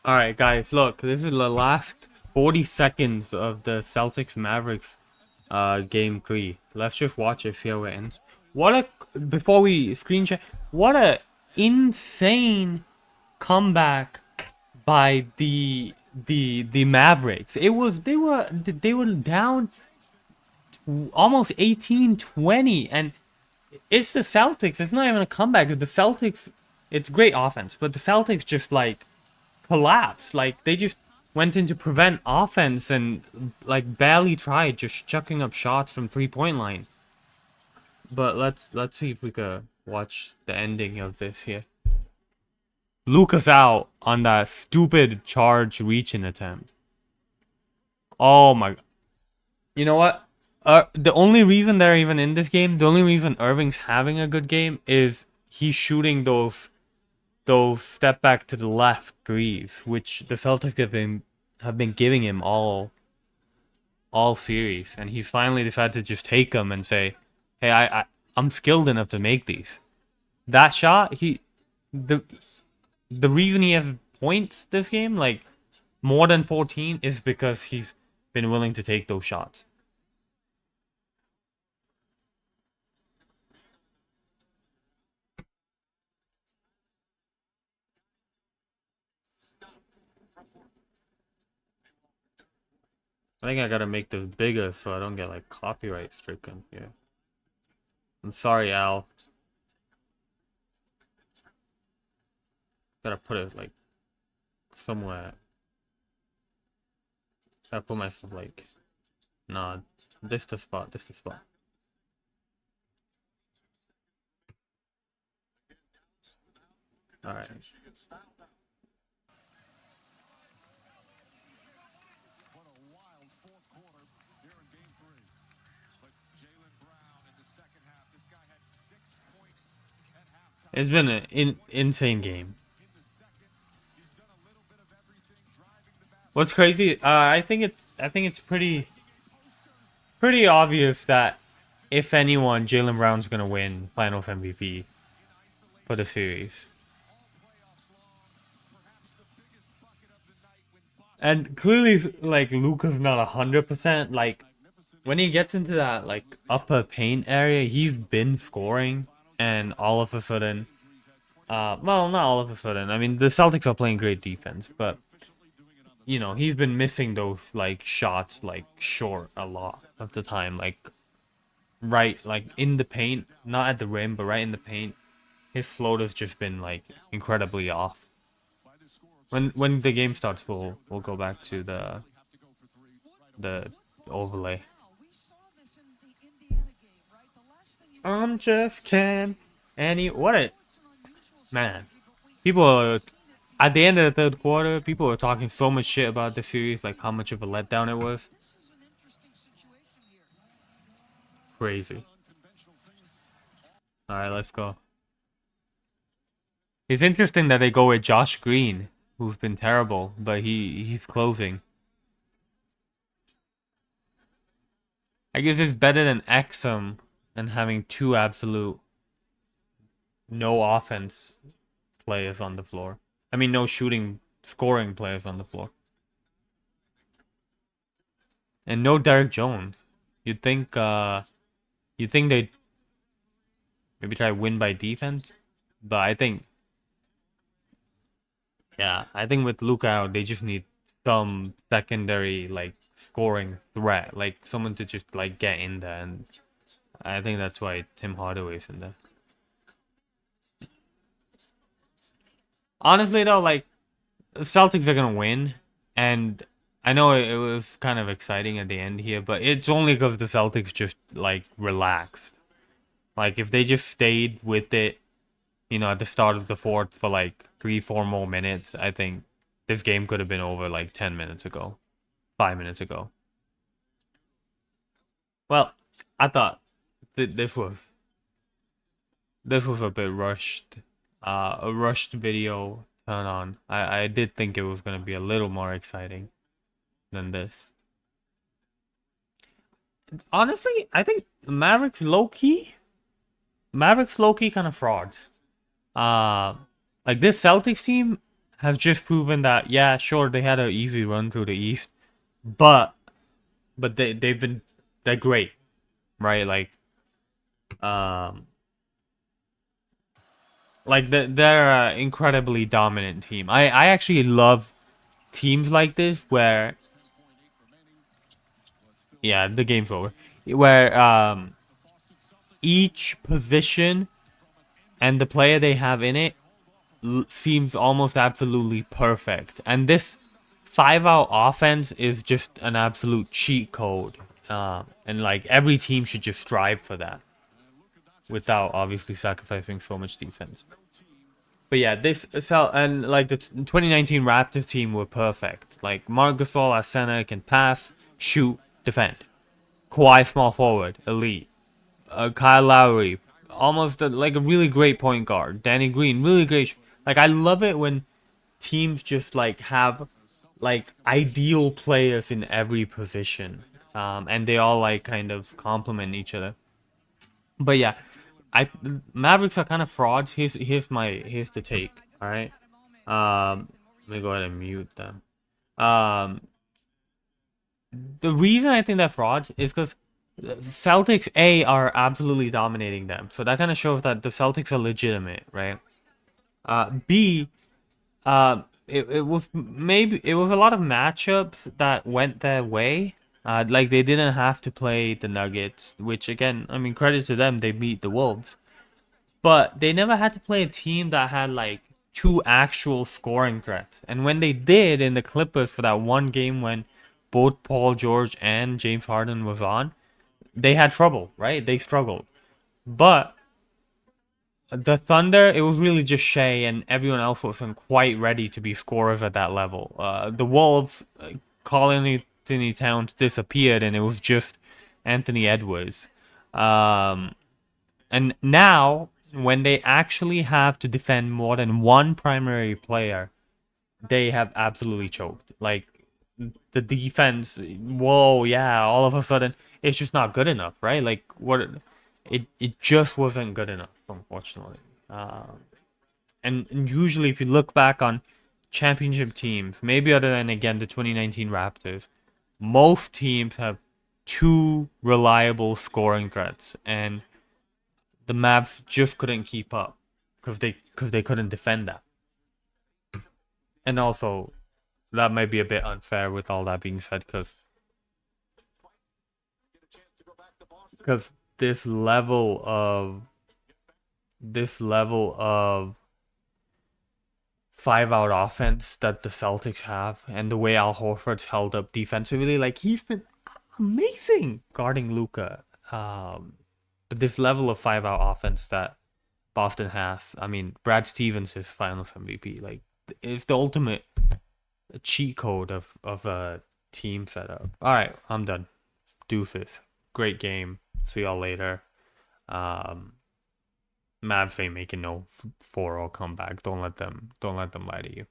All right, guys, look, this is the last 40 seconds of the Celtics Mavericks game 3. Let's just watch it, see how it ends. Before we screen share, what a insane comeback by the Mavericks. They were down almost 18-20, and it's the Celtics. It's not even a comeback. The Celtics, it's great offense, but the Celtics just like collapsed. Like they just went into prevent offense and like barely tried, just chucking up shots from 3-point line. But let's see if we could watch the ending of this here. Lucas out on that stupid charge reaching attempt. Oh my! You know what? The only reason they're even in this game, the only reason Irving's having a good game is he's shooting those step back to the left threes, which the Celtics have been giving him all series, and he's finally decided to just take them and say, "Hey, I'm skilled enough to make these." That shot, the the reason he has points this game, like more than 14, is because he's been willing to take those shots. I think I gotta make this bigger so I don't get like copyright stricken here. I'm sorry, Al. Gotta put it like somewhere. Gotta put myself like, nah, this the spot, this the spot. Alright. It's been an insane game. What's crazy? I think it's pretty obvious that if anyone, Jaylen Brown's gonna win Finals MVP for the series. And clearly, like Luka's not 100%. Like when he gets into that like upper paint area, he's been scoring, and all of a sudden, well, not all of a sudden. I mean, the Celtics are playing great defense, but he's been missing those like shots like short a lot of the time, right, like in the paint, not at the rim, but right in the paint. His float has just been like incredibly off. When the game starts, we'll go back to the overlay. I'm just can any what it man. People are at the end of the third quarter. People were talking so much shit about the series, like how much of a letdown it was. Crazy. All right, let's go. It's interesting that they go with Josh Green, who's been terrible, but he's closing. I guess it's better than Exum and having two absolute no offense players on the floor. I mean, no shooting, scoring players on the floor. And no Derek Jones. You'd think they'd maybe try to win by defense, but I think with Luka out, they just need some secondary like scoring threat, like someone to just like get in there, and I think that's why Tim Hardaway's in there. Honestly, though, like the Celtics are gonna win, and I know it was kind of exciting at the end here, but it's only because the Celtics just like relaxed. Like if they just stayed with it, at the start of the fourth for like 3-4 more minutes, I think this game could have been over like 10 minutes ago, 5 minutes ago. Well, I thought this was a bit rushed. A rushed video turn on. I did think it was gonna be a little more exciting than this. Honestly, I think Mavericks low key kind of frauds. Uh, like this Celtics team has just proven that, yeah, sure, they had an easy run through the East, but they're great, right? Um they're an incredibly dominant team. I actually love teams like this where, yeah, the game's over, where each position and the player they have in it seems almost absolutely perfect. And this 5-out offense is just an absolute cheat code. And like every team should just strive for that without obviously sacrificing so much defense. But yeah, and like the 2019 Raptors team were perfect. Like Marc Gasol as center can pass, shoot, defend. Kawhi small forward, elite. Kyle Lowry, almost like a really great point guard. Danny Green, really great. Like I love it when teams just like have like ideal players in every position, and they all like kind of complement each other. But yeah, I Mavericks are kind of frauds. Here's the take. All right. Let me go ahead and mute them. Um, the reason I think they're frauds is because Celtics are absolutely dominating them, so that kind of shows that the Celtics are legitimate, right? B, it was a lot of matchups that went their way. Like they didn't have to play the Nuggets, which again, I mean, credit to them, they beat the Wolves. But they never had to play a team that had like two actual scoring threats. And when they did in the Clippers for that one game when both Paul George and James Harden was on, they had trouble, right? They struggled. But the Thunder, it was really just Shea, and everyone else wasn't quite ready to be scorers at that level. The Wolves, Karl Anthony Towns disappeared, and it was just Anthony Edwards. And now, when they actually have to defend more than one primary player, they have absolutely choked. Like, the defense, whoa, yeah, all of a sudden, it's just not good enough, right? Like, it just wasn't good enough, unfortunately. And usually, if you look back on championship teams, maybe other than, again, the 2019 Raptors, most teams have two reliable scoring threats, and the Mavs just couldn't keep up because they couldn't defend that. And also, that might be a bit unfair with all that being said, because this level of 5-out offense that the Celtics have, and the way Al Horford's held up defensively, like he's been amazing guarding Luka. But this level of 5-out offense that Boston has, I mean, Brad Stevens is Finals MVP. Like, it's the ultimate cheat code of a team setup. All right, I'm done. Deuces. Great game. See y'all later. Mavs ain't making no 4-0 comeback. Don't let them lie to you.